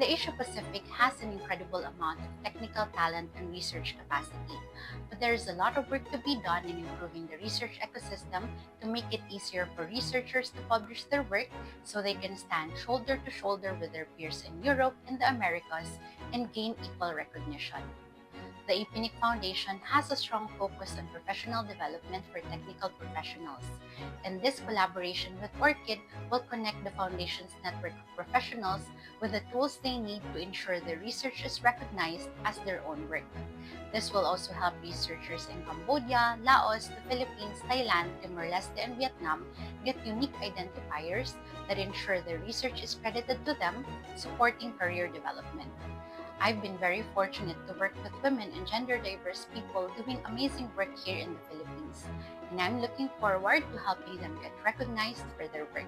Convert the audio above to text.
The Asia-Pacific has an incredible amount of technical talent and research capacity, but there is a lot of work to be done in improving the research ecosystem to make it easier for researchers to publish their work so they can stand shoulder to shoulder with their peers in Europe and the Americas and gain equal recognition. The APNIC Foundation has a strong focus on professional development for technical professionals, and this collaboration with ORCID will connect the Foundation's network of professionals with the tools they need to ensure their research is recognized as their own work. This will also help researchers in Cambodia, Laos, the Philippines, Thailand, Timor-Leste, and Vietnam get unique identifiers that ensure their research is credited to them, supporting career development. I've been very fortunate to work with women and gender diverse people doing amazing work here in the Philippines, and I'm looking forward to helping them get recognized for their work.